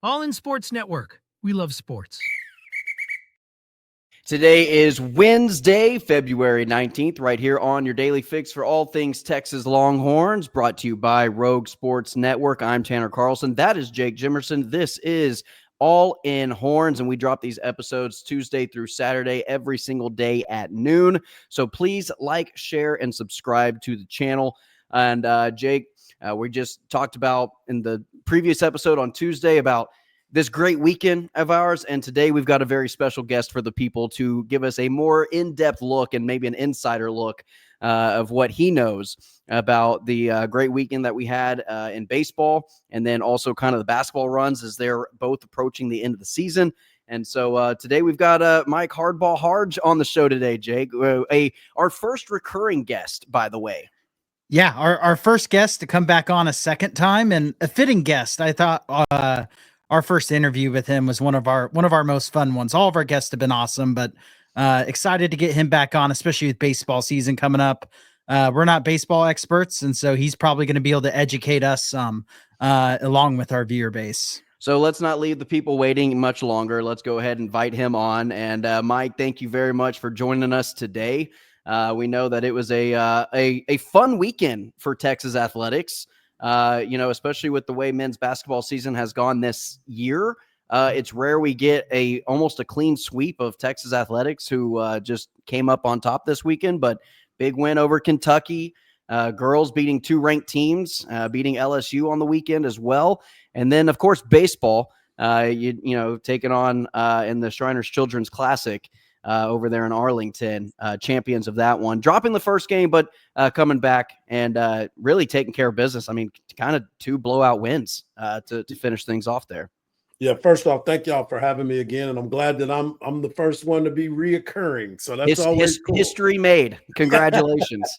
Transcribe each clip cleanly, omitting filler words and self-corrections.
All in Sports Network. We love sports. Today is Wednesday, February 19th, right here on your daily fix for all things Texas Longhorns, brought to you by Rogue Sports Network. I'm Tanner Carlson. That is Jake Jimerson. This is All in Horns, and we drop these episodes Tuesday through Saturday every single day at noon. So please like, share, and subscribe to the channel. And Jake, we just talked about in the previous episode on Tuesday about this great weekend of ours. And today we've got a very special guest for the people to give us a more in-depth look and maybe an insider look of what he knows about the great weekend that we had in baseball, and then also kind of the basketball runs as they're both approaching the end of the season. And so today we've got Mike Hardge on the show today, Jake, our first recurring guest, by the way. Yeah, our first guest to come back on a second time, and a fitting guest. I thought our first interview with him was one of our most fun ones. All of our guests have been awesome, but excited to get him back on, especially with baseball season coming up. We're not baseball experts, and so he's probably going to be able to educate us some along with our viewer base. So let's not leave the people waiting much longer. Let's go ahead and invite him on. And Mike, thank you very much for joining us today. We know that it was a fun weekend for Texas athletics. Especially with the way men's basketball season has gone this year. It's rare we get almost a clean sweep of Texas athletics, who just came up on top this weekend. But big win over Kentucky, girls beating two ranked teams, beating LSU on the weekend as well. And then, of course, baseball, taking on in the Shriners Children's Classic over there in Arlington, champions of that one, dropping the first game, but coming back and really taking care of business. I mean, kind of two blowout wins to finish things off there. Yeah, first off, thank y'all for having me again, and I'm glad that I'm the first one to be reoccurring. So that's always cool. History made. Congratulations.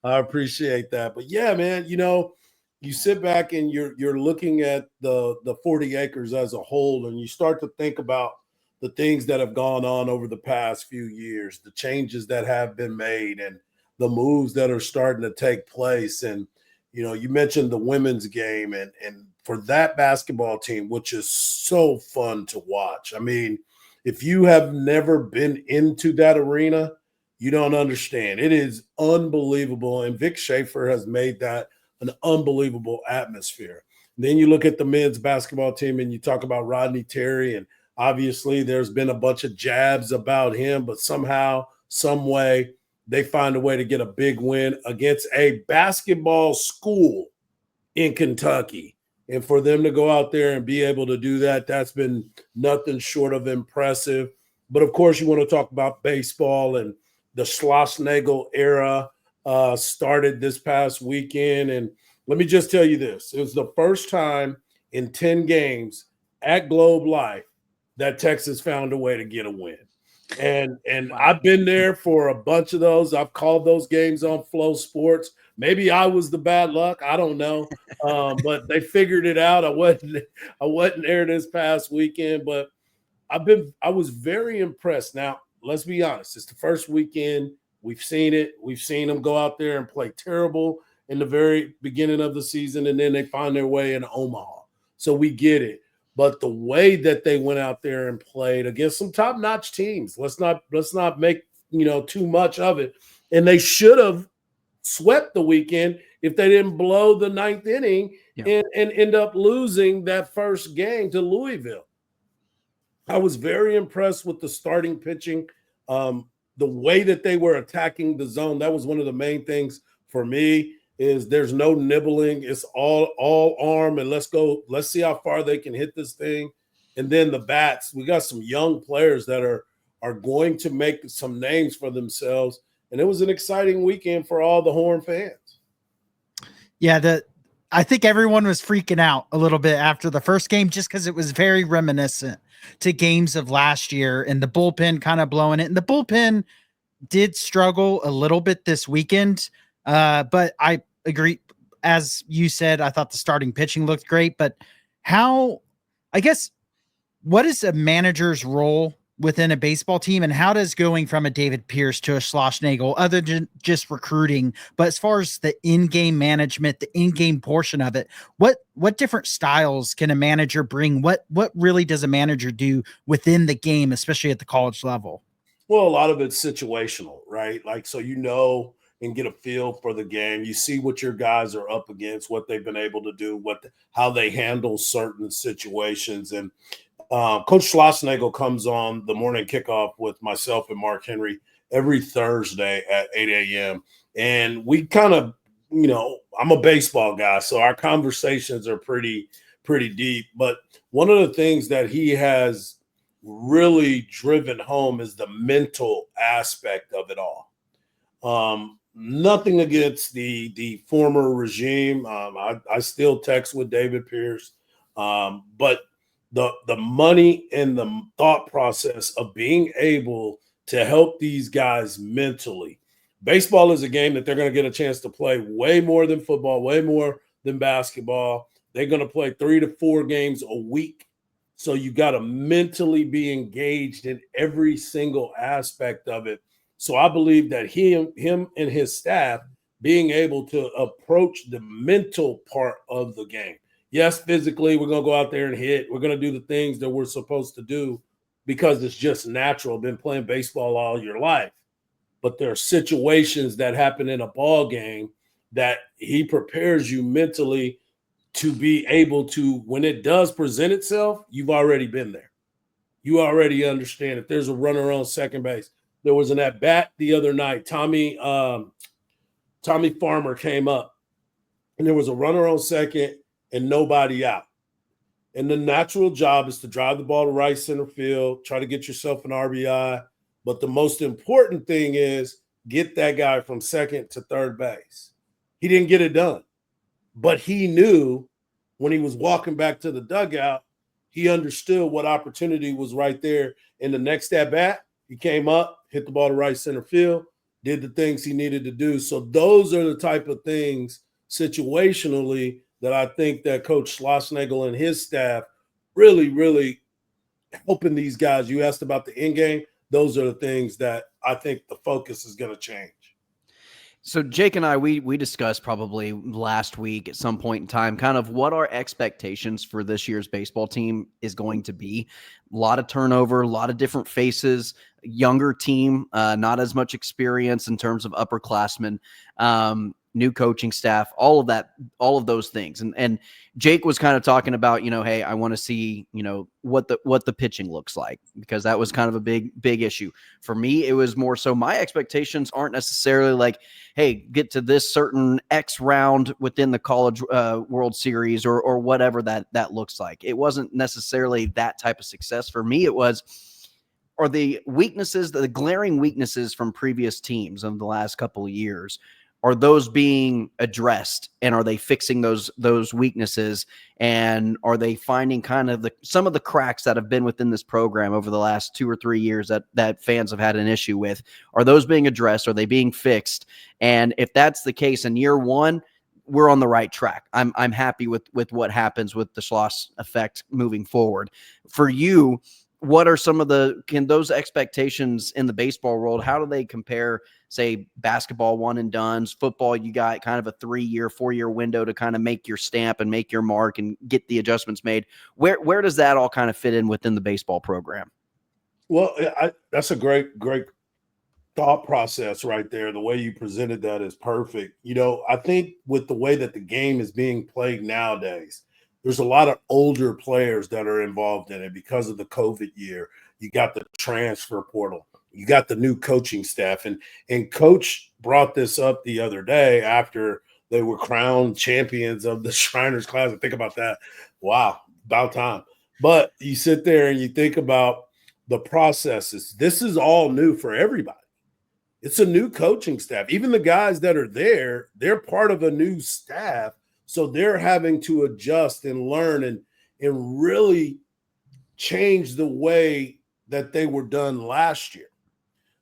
I appreciate that. But yeah, man, you sit back and you're looking at the 40 acres as a whole, and you start to think about the things that have gone on over the past few years, the changes that have been made, and the moves that are starting to take place. And, you mentioned the women's game, and for that basketball team, which is so fun to watch. I mean, if you have never been into that arena, you don't understand. It is unbelievable. And Vic Schaefer has made that an unbelievable atmosphere. And then you look at the men's basketball team and you talk about Rodney Terry, and obviously, there's been a bunch of jabs about him, but somehow, some way, they find a way to get a big win against a basketball school in Kentucky. And for them to go out there and be able to do that, that's been nothing short of impressive. But, of course, you want to talk about baseball, and the Schlossnagle era started this past weekend. And let me just tell you this. It was the first time in 10 games at Globe Life that Texas found a way to get a win. And I've been there for a bunch of those. I've called those games on Flow Sports. Maybe I was the bad luck. I don't know. But they figured it out. I wasn't there this past weekend, but I was very impressed. Now, let's be honest. It's the first weekend. We've seen it. We've seen them go out there and play terrible in the very beginning of the season, and then they find their way in Omaha. So we get it. But the way that they went out there and played against some top-notch teams, let's not make too much of it. And they should have swept the weekend if they didn't blow the ninth inning and end up losing that first game to Louisville. I was very impressed with the starting pitching, the way that they were attacking the zone. That was one of the main things for me. Is there's no nibbling. It's all arm, and let's see how far they can hit this thing. And then the bats, we got some young players that are going to make some names for themselves. And it was an exciting weekend for all the Horn fans. Yeah, I think everyone was freaking out a little bit after the first game, just because it was very reminiscent to games of last year, and the bullpen kind of blowing it. And the bullpen did struggle a little bit this weekend. But I agree. As you said, I thought the starting pitching looked great, but what is a manager's role within a baseball team, and how does going from a David Pierce to a Schlossnagle, other than just recruiting, but as far as the in-game management, the in-game portion of it, what different styles can a manager bring? What really does a manager do within the game, especially at the college level? Well, a lot of it's situational, right? Like, so and get a feel for the game. You see what your guys are up against, what they've been able to do, how they handle certain situations. And Coach Schlossnagle comes on the morning kickoff with myself and Mark Henry every Thursday at 8 a.m. And we kind of, I'm a baseball guy, so our conversations are pretty deep. But one of the things that he has really driven home is the mental aspect of it all. Nothing against the former regime. I still text with David Pierce, but the money and the thought process of being able to help these guys mentally. Baseball is a game that they're going to get a chance to play way more than football, way more than basketball. They're going to play 3 to 4 games a week. So you got to mentally be engaged in every single aspect of it. So I believe that him and his staff being able to approach the mental part of the game. Yes, physically, we're going to go out there and hit. We're going to do the things that we're supposed to do because it's just natural. Been playing baseball all your life. But there are situations that happen in a ball game that he prepares you mentally to be able to, when it does present itself, you've already been there. You already understand if there's a runner on second base. There was an at-bat the other night. Tommy Farmer came up, and there was a runner on second and nobody out. And the natural job is to drive the ball to right center field, try to get yourself an RBI. But the most important thing is get that guy from second to third base. He didn't get it done. But he knew when he was walking back to the dugout, he understood what opportunity was right there. In the next at-bat, he came up, hit the ball to right center field, did the things he needed to do. So those are the type of things situationally that I think that Coach Schlossnagle and his staff really, really helping these guys. You asked about the end game. Those are the things that I think the focus is going to change. So Jake and I, we discussed probably last week at some point in time kind of what our expectations for this year's baseball team is going to be. A lot of turnover, a lot of different faces, younger team, not as much experience in terms of upperclassmen, new coaching staff, all of those things. And Jake was kind of talking about, hey, I want to see, what the pitching looks like, because that was kind of a big issue. For me, it was more so my expectations aren't necessarily like, hey, get to this certain X round within the College World Series or whatever that looks like. It wasn't necessarily that type of success. For me, it was, are the weaknesses, the glaring weaknesses from previous teams of the last couple of years, are those being addressed, and are they fixing those weaknesses, and are they finding kind of some of the cracks that have been within this program over the last 2 or 3 years that fans have had an issue with? Are those being addressed? Are they being fixed? And if that's the case in year one, we're on the right track. I'm happy with what happens with the Schloss effect moving forward. For you, what are some of those expectations in the baseball world? How do they compare, say, basketball one and dones, football? You got kind of a 3-year, 4-year window to kind of make your stamp and make your mark and get the adjustments made. Where does that all kind of fit in within the baseball program? Well, that's a great thought process right there. The way you presented that is perfect. I think with the way that the game is being played nowadays, there's a lot of older players that are involved in it because of the COVID year. You got the transfer portal. You got the new coaching staff. And Coach brought this up the other day after they were crowned champions of the Shriners Classic. Think about that. Wow, about time. But you sit there and you think about the processes. This is all new for everybody. It's a new coaching staff. Even the guys that are there, they're part of a new staff. So they're having to adjust and learn and really change the way that they were done last year.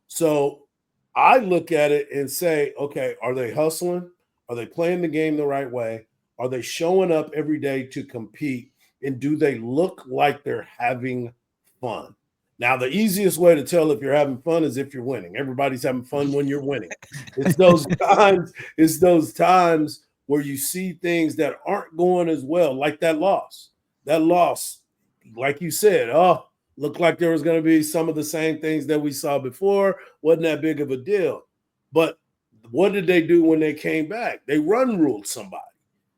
So I look at it and say, okay, are they hustling? Are they playing the game the right way? Are they showing up every day to compete? And do they look like they're having fun? Now, the easiest way to tell if you're having fun is if you're winning. Everybody's having fun when you're winning. It's those times where you see things that aren't going as well, like that loss. That loss, like you said, looked like there was going to be some of the same things that we saw before. Wasn't that big of a deal. But what did they do when they came back? They run ruled somebody.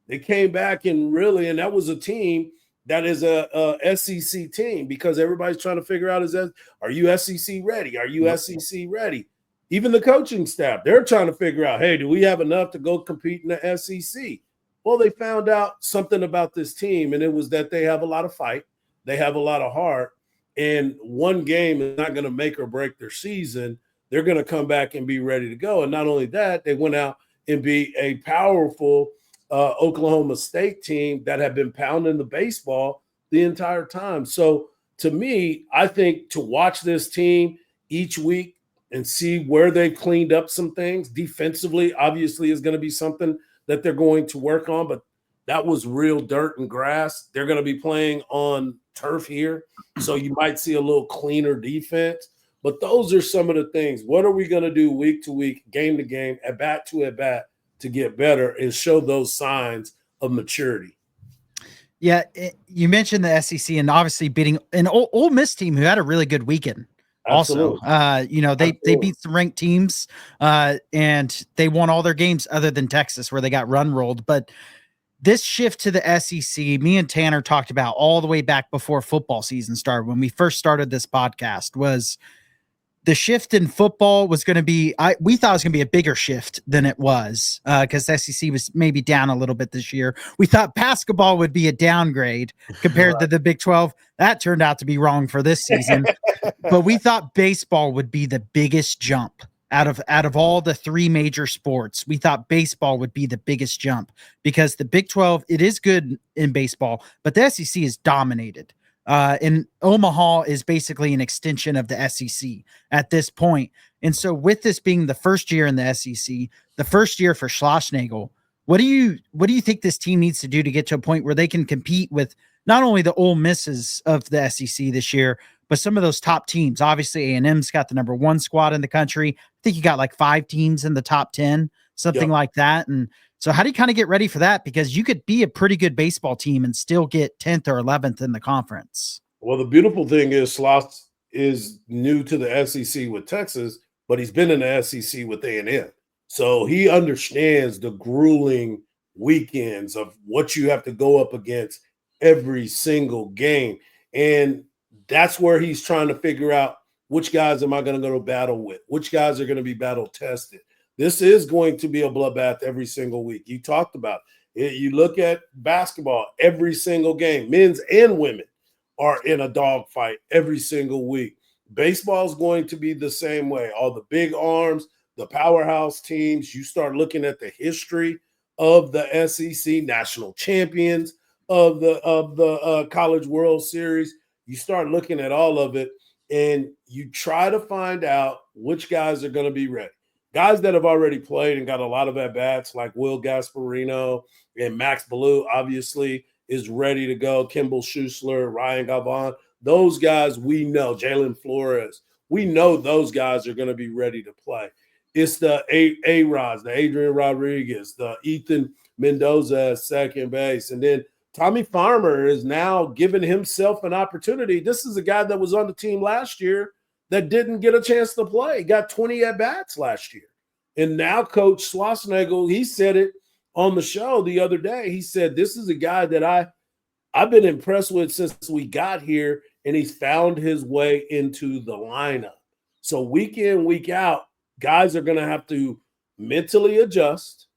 They came back and that was a team that is a SEC team, because everybody's trying to figure out, are you SEC ready? Are you SEC ready? Even the coaching staff, they're trying to figure out, hey, do we have enough to go compete in the SEC? Well, they found out something about this team, and it was that they have a lot of fight. They have a lot of heart, and one game is not going to make or break their season. They're going to come back and be ready to go. And not only that, they went out and be a powerful Oklahoma State team that had been pounding the baseball the entire time. So to me, I think to watch this team each week and see where they've cleaned up some things defensively, obviously is going to be something that they're going to work on, but that was real dirt and grass. They're going to be playing on turf here, so you might see a little cleaner defense. But those are some of the things. What are we going to do week to week, game to game, at bat to to get better and show those signs of maturity? Yeah, you mentioned the SEC and obviously beating an Ole Miss team who had a really good weekend. Absolutely. Also, they beat some ranked teams and they won all their games other than Texas, where they got run rolled. But this shift to the SEC, me and Tanner talked about all the way back before football season started, when we first started this podcast, was the shift in football was going to be, we thought it was going to be a bigger shift than it was, because SEC was maybe down a little bit this year. We thought basketball would be a downgrade compared to the Big 12. That turned out to be wrong for this season. But we thought baseball would be the biggest jump out of all the three major sports. We thought baseball would be the biggest jump, because the Big 12, it is good in baseball, but the SEC is dominated. And Omaha is basically an extension of the SEC at this point. And so with this being the first year in the SEC, the first year for Schlossnagle, what do you think this team needs to do to get to a point where they can compete with not only the Ole Misses of the SEC this year, but some of those top teams? Obviously, A&M's got the number 1 squad in the country. I think you got like 5 teams in the top 10, something like that. And so how do you kind of get ready for that? Because you could be a pretty good baseball team and still get 10th or 11th in the conference. Well, the beautiful thing is Schloss is new to the SEC with Texas, but he's been in the SEC with A&M. So he understands the grueling weekends of what you have to go up against every single game. And that's where he's trying to figure out, which guys am I going to go to battle with? Which guys are going to be battle tested? This is going to be a bloodbath every single week. You talked about it. You look at basketball, every single game, men's and women are in a dogfight every single week. Baseball is going to be the same way. All the big arms, the powerhouse teams, you start looking at the history of the SEC, national champions of the College World Series. You start looking at all of it, and you try to find out which guys are going to be ready. Guys that have already played and got a lot of at-bats, like Will Gasparino and Max Ballou, obviously, is ready to go. Kimball Schuessler, Ryan Galvan, those guys we know, Jalen Flores, we know those guys are going to be ready to play. It's the A-Rods, the Adrian Rodriguez, the Ethan Mendoza at second base, and then Tommy Farmer is now giving himself an opportunity. This is a guy that was on the team last year that didn't get a chance to play. He got 20 at-bats last year. And now Coach Schlossnagle, he said it on the show the other day. He said, this is a guy that I've been impressed with since we got here, and he's found his way into the lineup. So week in, week out, guys are going to have to mentally adjust,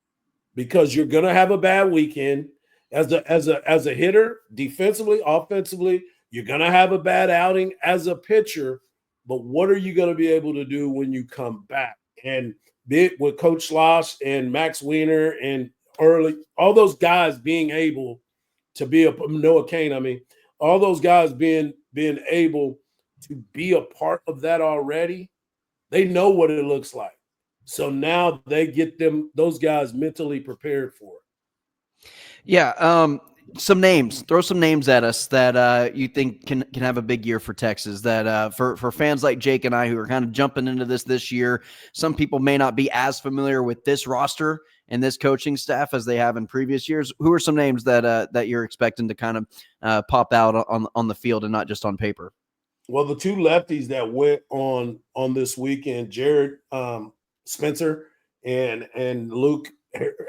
because you're going to have a bad weekend. As a hitter, defensively, offensively, you're going to have a bad outing as a pitcher. But what are you going to be able to do when you come back? And with Coach Schloss and Max Weiner and all those guys being able to be Noah Kane, all those guys being able to be a part of that already, they know what it looks like. So now they get those guys mentally prepared for it. Yeah. some names. Throw some names at us that you think can have a big year for Texas. That for fans like Jake and I who are kind of jumping into this year, some people may not be as familiar with this roster and this coaching staff as they have in previous years. Who are some names that you're expecting to kind of pop out on the field and not just on paper? Well, the two lefties that went on this weekend, Jared Spencer and Luke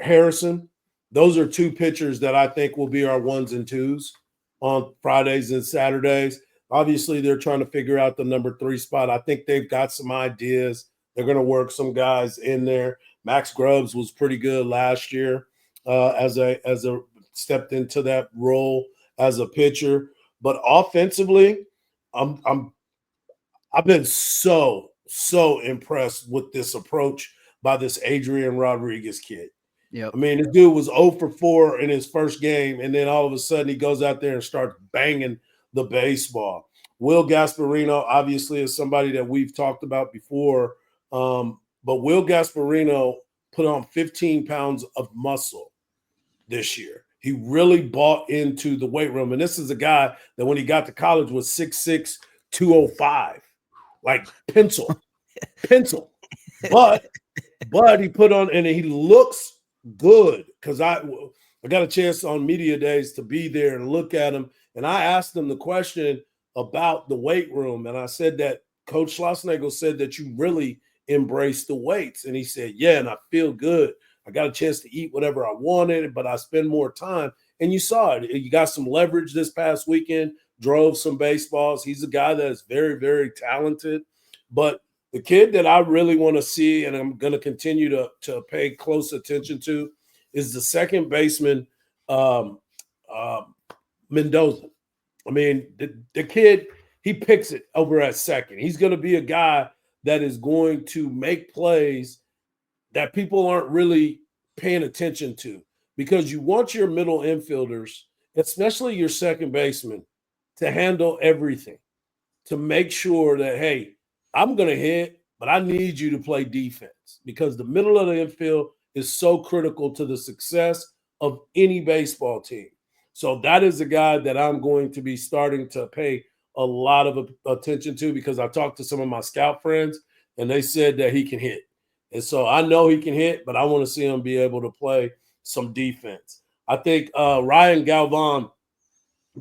Harrison, those are two pitchers that I think will be our ones and twos on Fridays and Saturdays. Obviously, they're trying to figure out the number 3 spot. I think they've got some ideas. They're going to work some guys in there. Max Grubbs was pretty good last year as a stepped into that role as a pitcher. But offensively, I've been so impressed with this approach by this Adrian Rodriguez kid. Yep. I mean, this dude was 0 for 4 in his first game, and then all of a sudden he goes out there and starts banging the baseball. Will Gasparino, obviously, is somebody that we've talked about before, but Will Gasparino put on 15 pounds of muscle this year. He really bought into the weight room, and this is a guy that when he got to college was 6'6", 205, like pencil. But he put on, and he looks good because I got a chance on media days to be there and look at him, and I asked him the question about the weight room, and I said that Coach Schlossnagle said that you really embrace the weights, and he said, yeah, and I feel good. I got a chance to eat whatever I wanted, but I spend more time, and you saw it. You got some leverage this past weekend, drove some baseballs. He's a guy that is very, very talented, but the kid that I really want to see, and I'm going to continue to pay close attention to, is the second baseman, Mendoza. I mean, the kid, he picks it over at second. He's going to be a guy that is going to make plays that people aren't really paying attention to, because you want your middle infielders, especially your second baseman, to handle everything, to make sure that, hey, I'm going to hit, but I need you to play defense, because the middle of the infield is so critical to the success of any baseball team. So that is a guy that I'm going to be starting to pay a lot of attention to, because I talked to some of my scout friends and they said that he can hit. And so I know he can hit, but I want to see him be able to play some defense. I think Ryan Galvan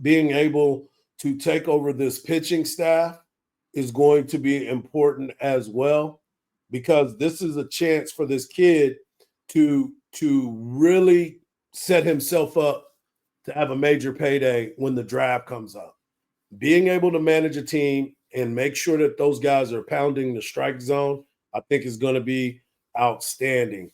being able to take over this pitching staff is going to be important as well, because this is a chance for this kid to really set himself up to have a major payday when the draft comes up. Being able to manage a team and make sure that those guys are pounding the strike zone, I think is going to be outstanding.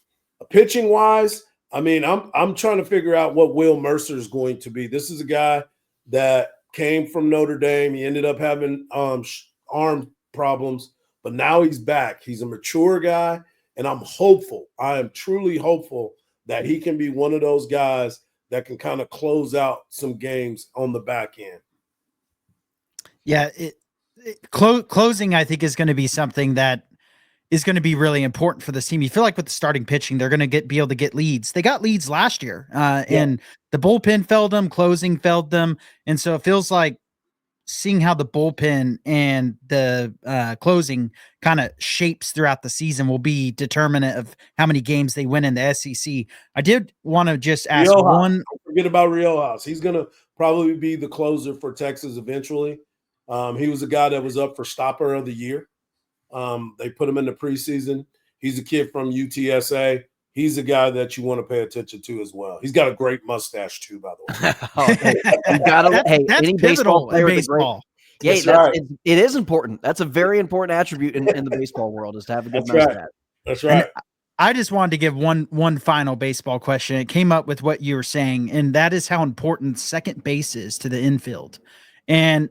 Pitching wise, I mean, I'm trying to figure out what Will Mercer is going to be. This is a guy that came from Notre Dame. He ended up having arm problems, but now he's back. He's a mature guy, and I'm hopeful. I am truly hopeful that he can be one of those guys that can kind of close out some games on the back end. Yeah, closing, I think, is going to be something that is going to be really important for this team. You feel like with the starting pitching, they're going to be able to get leads. They got leads last year, and the bullpen failed them, closing failed them, and so it feels like seeing how the bullpen and the closing kind of shapes throughout the season will be determinant of how many games they win in the SEC. I did want to just ask one. Don't forget about Riojas. He's going to probably be the closer for Texas eventually. He was a guy that was up for Stopper of the Year. They put him in the preseason. He's a kid from UTSA. He's a guy that you want to pay attention to as well. He's got a great mustache too, by the way. You gotta, that's any pivotal baseball player in with a great, baseball. yeah, That's right. it is important. That's a very important attribute in the baseball world, is to have a good mustache. That's right. I just wanted to give one final baseball question. It came up with what you were saying, and that is how important second base is to the infield. And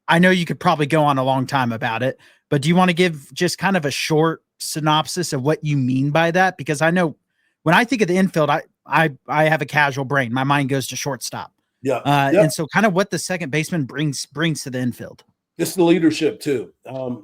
I know you could probably go on a long time about it, but do you want to give just kind of a short synopsis of what you mean by that? Because I know when I think of the infield, I have a casual brain. My mind goes to shortstop. Yeah. And so kind of what the second baseman brings to the infield. It's the leadership too.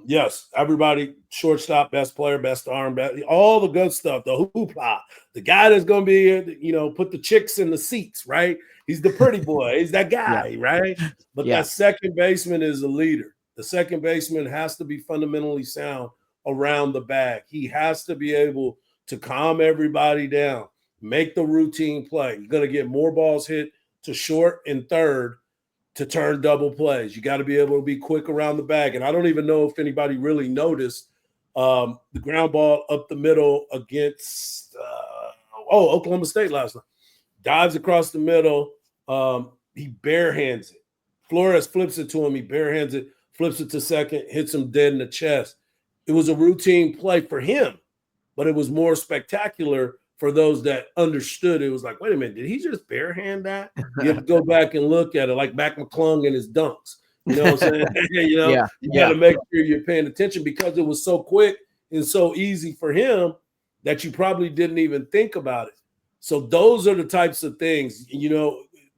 Yes, everybody, shortstop, best player, best arm, all the good stuff, the hoopla, the guy that's going to be, put the chicks in the seats, right? He's the pretty boy. He's that guy, right? But that second baseman is a leader. The second baseman has to be fundamentally sound around the bag. He has to be able to calm everybody down, make the routine play. You're going to get more balls hit to short and third to turn double plays. You got to be able to be quick around the bag. And I don't even know if anybody really noticed the ground ball up the middle against Oklahoma State last night. Dives across the middle. He barehands it. Flores flips it to him. He barehands it, flips it to second, hits him dead in the chest. It was a routine play for him, but it was more spectacular for those that understood. It was like, wait a minute, did he just barehand that? You have to go back and look at it, like Mac McClung and his dunks. You know what I'm saying? You got to make sure you're paying attention because it was so quick and so easy for him that you probably didn't even think about it. So those are the types of things,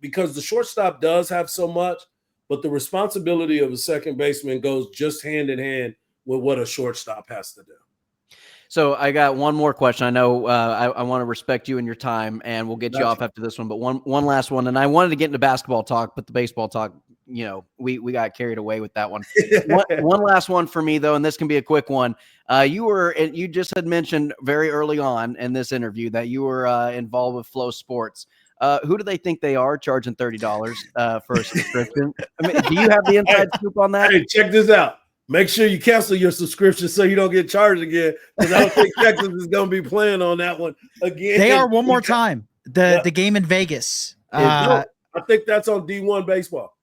because the shortstop does have so much, but the responsibility of a second baseman goes just hand in hand with what a shortstop has to do. So I got one more question. I know I want to respect you and your time, and we'll get you off after this one. But one last one, and I wanted to get into basketball talk, but the baseball talk, we got carried away with that one. One last one for me though, and this can be a quick one. You just had mentioned very early on in this interview that you were involved with Flow Sports. Who do they think they are charging $30 for a subscription? I mean, do you have the inside scoop on that? Hey, check this out. Make sure you cancel your subscription so you don't get charged again. Because I don't think Texas is going to be playing on that one again. They are one more time. The game in Vegas. I think that's on D1 baseball.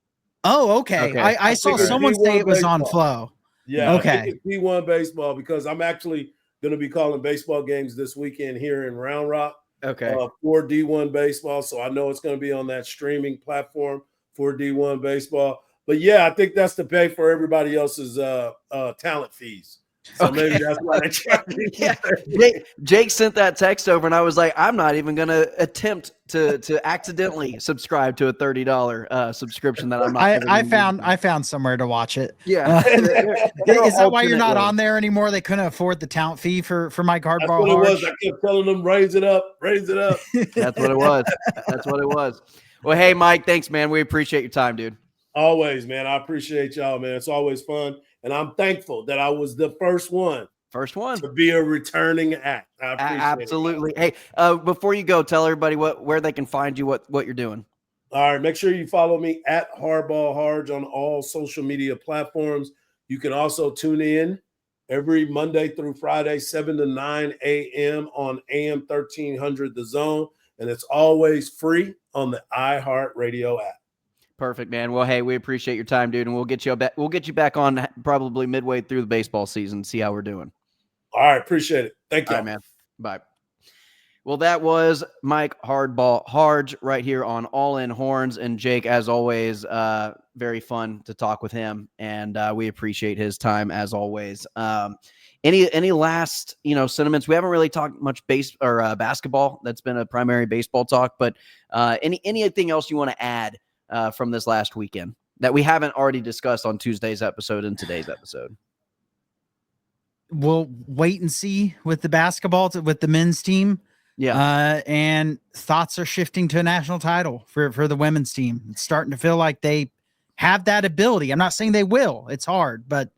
Oh, okay. I saw someone say it was on Flow. Yeah. Okay. I think it's D1 baseball because I'm actually going to be calling baseball games this weekend here in Round Rock. Okay. For D1 baseball. So I know it's going to be on that streaming platform for D1 baseball. But yeah, I think that's to pay for everybody else's talent fees. So maybe that's why they're charging. Jake sent that text over, and I was like, I'm not even going to attempt to accidentally subscribe to a $30 subscription that I'm not. I found somewhere to watch it. Yeah. Is that why you're not on there anymore? They couldn't afford the talent fee for Mike Hardball. That's what it was. I kept telling them, raise it up. That's what it was. Well, hey, Mike, thanks, man. We appreciate your time, dude. Always, man. I appreciate y'all, man. It's always fun. And I'm thankful that I was the first one to be a returning act. I appreciate absolutely. It. Hey, before you go, tell everybody where they can find you, what you're doing. All right. Make sure you follow me at Hardball Hardge on all social media platforms. You can also tune in every Monday through Friday, 7 to 9 a.m. on AM 1300 The Zone. And it's always free on the iHeartRadio app. Perfect, man. Well, hey, we appreciate your time, dude, and we'll get you back on probably midway through the baseball season, see how we're doing. All right, appreciate it. Thank you. All right, man. Bye. Well, that was Mike Hardball Hardge right here on All In Horns, and Jake, as always, very fun to talk with him, and we appreciate his time as always. Any last sentiments? We haven't really talked much basketball. That's been a primary baseball talk, but anything else you want to add from this last weekend that we haven't already discussed on Tuesday's episode and today's episode? We'll wait and see with the basketball, with the men's team. Yeah. And thoughts are shifting to a national title for the women's team. It's starting to feel like they have that ability. I'm not saying they will. It's hard, but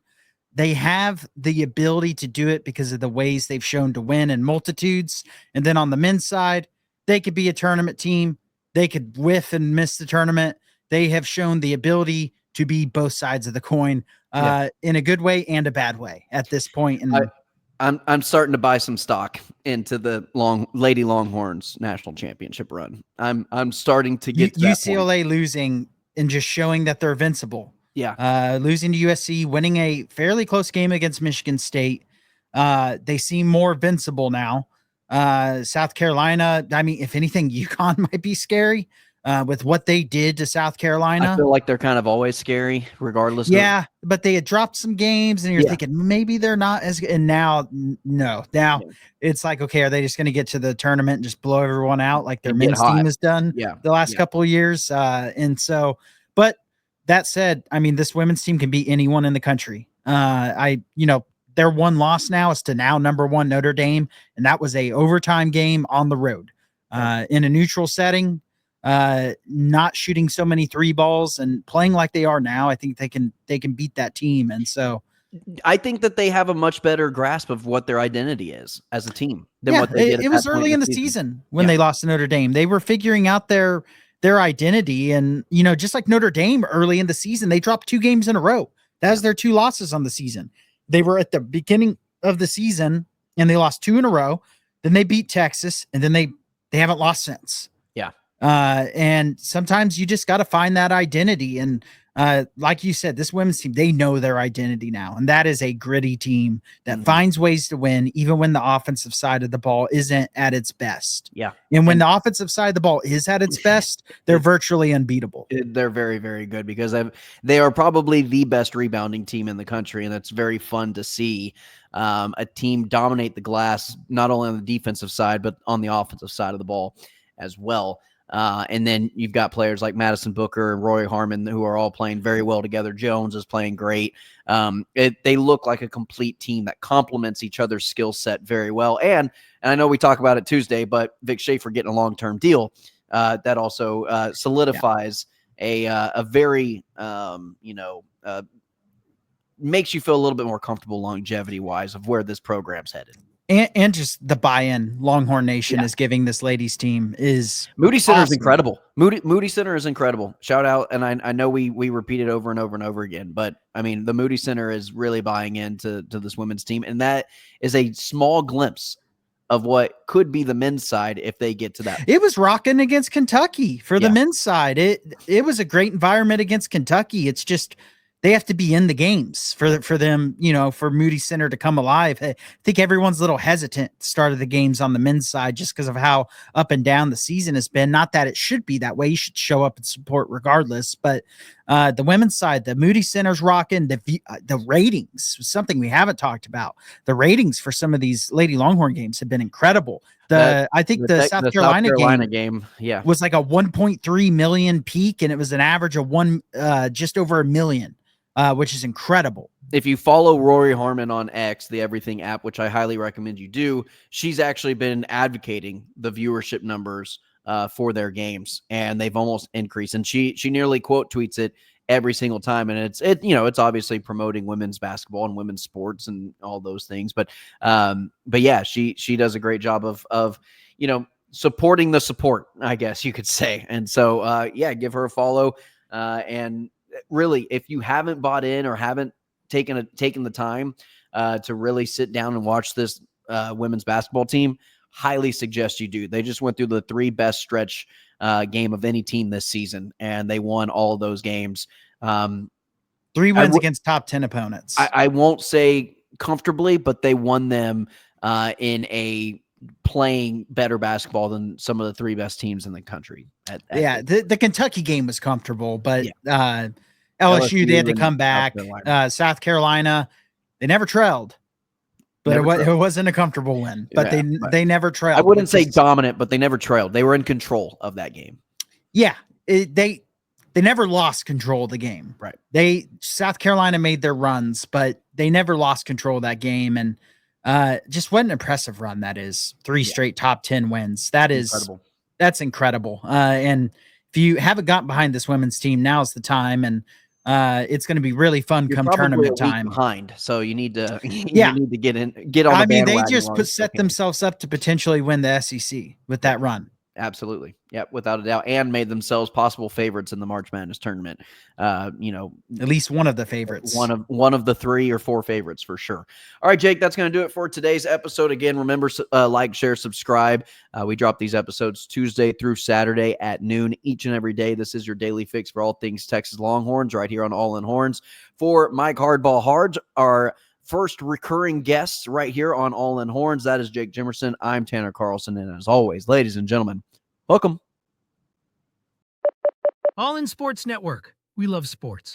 they have the ability to do it because of the ways they've shown to win in multitudes. And then on the men's side, they could be a tournament team. They could whiff and miss the tournament. They have shown the ability to be both sides of the coin in a good way and a bad way at this point. And I'm starting to buy some stock into the Lady Longhorns national championship run. I'm starting to get to UCLA losing and just showing that they're invincible. Yeah. Losing to USC, winning a fairly close game against Michigan State. They seem more invincible now. South Carolina, I mean, if anything, UConn might be scary with what they did to South Carolina. I feel like they're kind of always scary regardless. Yeah, but they had dropped some games and you're thinking maybe they're not as good. And now, no. Now it's like, okay, are they just going to get to the tournament and just blow everyone out like their men's team has done the last couple of years? And so, but that said, I mean, this women's team can beat anyone in the country. Their one loss now is to now number 1 Notre Dame, and that was a overtime game on the road, in a neutral setting, not shooting so many 3 balls and playing like they are now. I think they can beat that team, and so I think that they have a much better grasp of what their identity is as a team than yeah, what they did. It was early in the season when they lost to Notre Dame. They were figuring out their identity, and just like Notre Dame early in the season, they dropped 2 games in a row. That was their 2 losses on the season. They were at the beginning of the season and they lost 2 in a row. Then they beat Texas, and then they haven't lost since. Yeah. And sometimes you just got to find that identity. And like you said, this women's team, they know their identity now. And that is a gritty team that finds ways to win, even when the offensive side of the ball isn't at its best. Yeah. And when the offensive side of the ball is at its best, they're virtually unbeatable. They're very, very good because they are probably the best rebounding team in the country. And it's very fun to see a team dominate the glass, not only on the defensive side, but on the offensive side of the ball as well. And then you've got players like Madison Booker and Roy Harmon who are all playing very well together. Jones is playing great. They look like a complete team that complements each other's skill set very well. And I know we talk about it Tuesday, but Vic Schaefer getting a long-term deal, that also solidifies a very, makes you feel a little bit more comfortable longevity-wise of where this program's headed. And just the buy-in Longhorn Nation is giving this ladies team is Moody Center awesome. is incredible. Moody Center is incredible. Shout out. And I know we repeat it over and over and over again, but I mean, the Moody Center is really buying into this women's team. And that is a small glimpse of what could be the men's side if they get to that. It was rocking against Kentucky for the men's side. It was a great environment against Kentucky. It's just, they have to be in the games for them, for Moody Center to come alive. I think everyone's a little hesitant at the start of the games on the men's side just because of how up and down the season has been. Not that it should be that way. You should show up and support regardless. But the women's side, the Moody Center's rocking. The ratings, something we haven't talked about. The ratings for some of these Lady Longhorn games have been incredible. I think the South Carolina game was like a 1.3 million peak, and it was an average of just over 1 million. Which is incredible. If you follow Rory Harmon on X, the Everything app, which I highly recommend you do, she's actually been advocating the viewership numbers for their games, and they've almost increased. And she nearly quote tweets it every single time, and it's obviously promoting women's basketball and women's sports and all those things. But yeah, she does a great job of supporting the support, I guess you could say. And so give her a follow and. Really, if you haven't bought in or haven't taken the time to really sit down and watch this women's basketball team, highly suggest you do. They just went through the 3 best stretch game of any team this season, and they won all of those games. 3 wins against top 10 opponents. I won't say comfortably, but they won them in a playing better basketball than some of the 3 best teams in the country. The Kentucky game was comfortable, but LSU, they had to come back. South Carolina, they never trailed, but it wasn't a comfortable win. But they never trailed. I wouldn't say dominant, but they never trailed. They were in control of that game. Yeah, they never lost control of the game. Right. South Carolina made their runs, but they never lost control of that game. And just what an impressive run that is. 3 straight top 10 wins. That's incredible. And if you haven't gotten behind this women's team, now's the time. And it's going to be really fun come tournament time. Behind, so you need to need to get on. I mean, they just set themselves up to potentially win the SEC with that run. Absolutely. Yeah, without a doubt. And made themselves possible favorites in the March Madness tournament. At least one of the favorites. One of the 3 or 4 favorites for sure. All right, Jake, that's going to do it for today's episode. Again, remember, like, share, subscribe. We drop these episodes Tuesday through Saturday at noon each and every day. This is your daily fix for all things Texas Longhorns right here on All In Horns. For Mike Hardball Hardge, our first recurring guests right here on All In Horns, that is Jake Jimerson. I'm Tanner Carlson. And as always, ladies and gentlemen, welcome. All in Sports Network. We love sports.